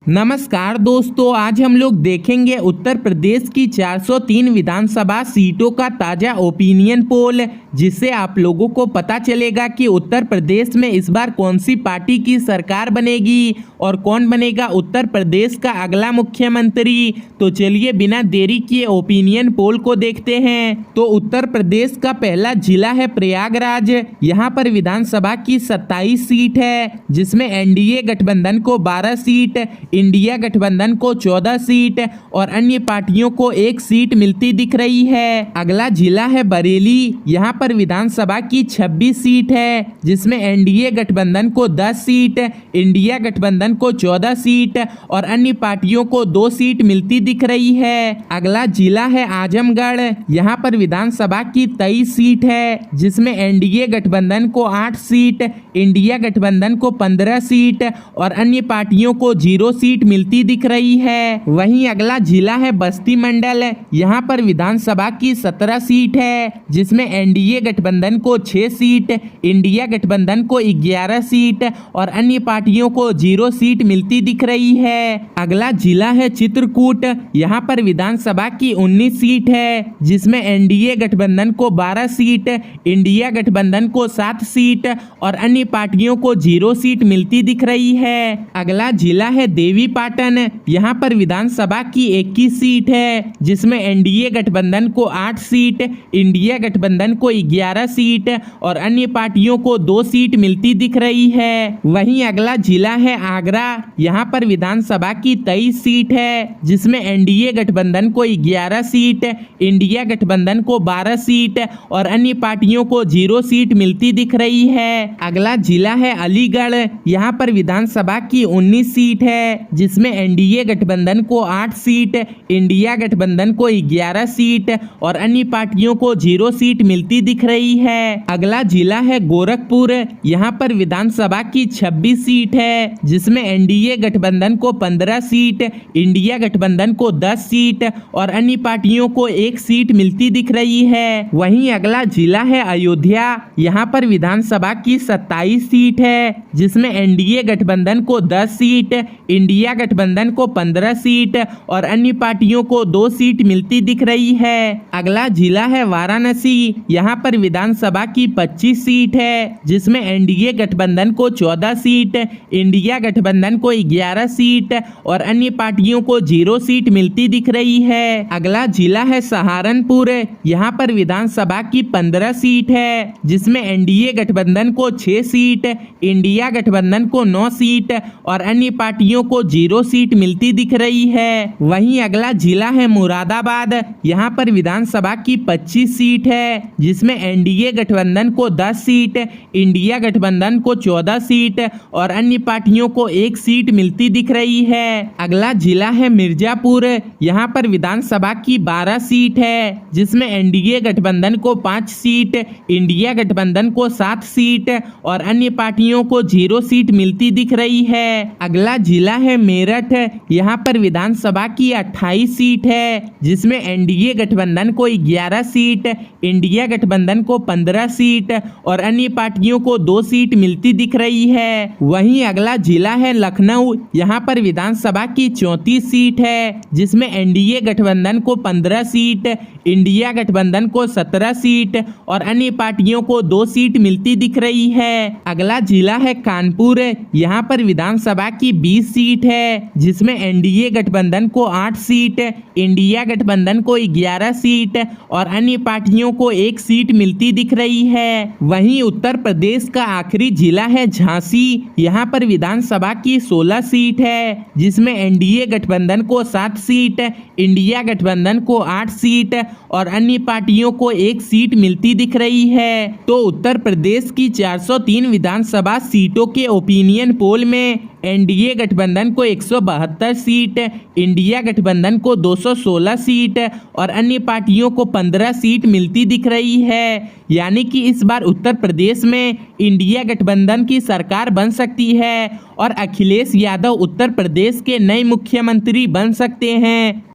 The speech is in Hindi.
नमस्कार दोस्तों, आज हम लोग देखेंगे उत्तर प्रदेश की 403 विधानसभा सीटों का ताजा ओपिनियन पोल, जिससे आप लोगों को पता चलेगा कि उत्तर प्रदेश में इस बार कौन सी पार्टी की सरकार बनेगी और कौन बनेगा उत्तर प्रदेश का अगला मुख्यमंत्री। तो चलिए बिना देरी किए ओपिनियन पोल को देखते हैं। तो उत्तर प्रदेश का पहला जिला है प्रयागराज। यहाँ पर विधानसभा की 27 सीट है, जिसमें एनडीए गठबंधन को 12 सीट, इंडिया गठबंधन को 14 सीट और अन्य पार्टियों को 1 सीट मिलती दिख रही है। अगला जिला है बरेली। यहाँ पर विधानसभा की 26 सीट है, जिसमें एनडीए गठबंधन को 10 सीट, इंडिया गठबंधन को 14 सीट और अन्य पार्टियों को 2 सीट मिलती दिख रही है। अगला जिला है आजमगढ़। यहाँ पर विधानसभा की 23 सीट है, जिसमें एनडीए गठबंधन को 8 सीट, इंडिया गठबंधन को 15 सीट और अन्य पार्टियों को 0 सीट मिलती दिख रही है। वहीं अगला जिला है बस्ती मंडल। यहाँ पर विधानसभा की 17 सीट है, जिसमें एनडीए गठबंधन को 6 सीट, इंडिया गठबंधन को 11 सीट और अन्य पार्टियों को 0 सीट मिलती दिख रही है। अगला जिला है चित्रकूट। यहाँ पर विधानसभा की 19 सीट है, जिसमें एनडीए गठबंधन को 12 सीट, इंडिया गठबंधन को 7 सीट और अन्य पार्टियों को 0 सीट मिलती दिख रही है। अगला जिला है देवी पाटन। यहाँ पर विधानसभा की 21 सीट है, जिसमें एनडीए गठबंधन को 8 सीट, इंडिया गठबंधन को 11 सीट और अन्य पार्टियों को 2 सीट मिलती दिख रही है। वहीं अगला जिला है आगरा। यहाँ पर विधानसभा की 23 सीट है, जिसमें एनडीए गठबंधन को 11 सीट, इंडिया गठबंधन को 12 सीट और अन्य पार्टियों को 0 सीट मिलती दिख रही है। अगला जिला है अलीगढ़। यहाँ पर विधानसभा की 19 सीट है, जिसमें एनडीए गठबंधन को 8 सीट, इंडिया गठबंधन को 11 सीट और अन्य पार्टियों को 0 सीट मिलती दिख रही है। अगला जिला है गोरखपुर। यहाँ पर विधानसभा की 26 सीट है, जिसमें एनडीए गठबंधन को 15 सीट, इंडिया गठबंधन को 10 सीट और अन्य पार्टियों को 1 सीट मिलती दिख रही है। वहीं अगला जिला है अयोध्या। यहाँ पर विधानसभा की 27 सीट है, जिसमें एनडीए गठबंधन को 10 सीट, इंडिया गठबंधन को 15 सीट और अन्य पार्टियों को 2 सीट मिलती दिख रही है। अगला जिला है वाराणसी। यहाँ पर विधानसभा की 25 सीट है, जिसमें एनडीए गठबंधन को 14 सीट, इंडिया गठबंधन को 11 सीट और अन्य पार्टियों को 0 सीट मिलती दिख रही है। अगला जिला है सहारनपुर। यहाँ पर विधानसभा की 15 सीट है, जिसमें एनडीए गठबंधन को 6 सीट, इंडिया गठबंधन को 9 सीट और अन्य पार्टियों को 0 सीट मिलती दिख रही है। वहीं अगला जिला है मुरादाबाद। यहाँ पर विधानसभा की 25 सीट है, जिसमें एनडीए गठबंधन को 10 सीट, इंडिया गठबंधन को 14 सीट और अन्य पार्टियों को 1 सीट मिलती दिख रही है। अगला जिला है मिर्जापुर। यहाँ पर विधानसभा की 12 सीट है, जिसमें एनडीए गठबंधन को 5 सीट, इंडिया गठबंधन को 7 सीट और अन्य पार्टियों को 0 सीट मिलती दिख रही है। अगला जिला है मेरठ। यहाँ पर विधानसभा की 28 सीट है, जिसमें एनडीए गठबंधन को 11 सीट, इंडिया गठबंधन को 15 सीट और अन्य पार्टियों को 2 सीट मिलती दिख रही है। वहीं अगला जिला है लखनऊ। यहाँ पर विधानसभा की 34 सीट है, जिसमें एनडीए गठबंधन को 15 सीट, इंडिया गठबंधन को 17 सीट और अन्य पार्टियों को 2 सीट मिलती दिख रही है। अगला जिला है कानपुर। यहाँ पर विधानसभा की 20 सीट है, जिसमें एनडीए गठबंधन को 8 सीट, इंडिया गठबंधन को 11 सीट और अन्य पार्टियों को 1 सीट मिलती दिख रही है। वहीं उत्तर प्रदेश का आखिरी जिला है झांसी। यहाँ पर विधानसभा की 16 सीट है, जिसमें एनडीए गठबंधन को 7 सीट, इंडिया गठबंधन को 8 सीट और अन्य पार्टियों को 1 सीट मिलती दिख रही है। तो उत्तर प्रदेश की 403 विधानसभा सीटों के ओपिनियन पोल में एनडीए गठबंधन को 172 सीट, इंडिया गठबंधन को 216 सीट और अन्य पार्टियों को 15 सीट मिलती दिख रही है। यानी कि इस बार उत्तर प्रदेश में इंडिया गठबंधन की सरकार बन सकती है और अखिलेश यादव उत्तर प्रदेश के नए मुख्यमंत्री बन सकते हैं।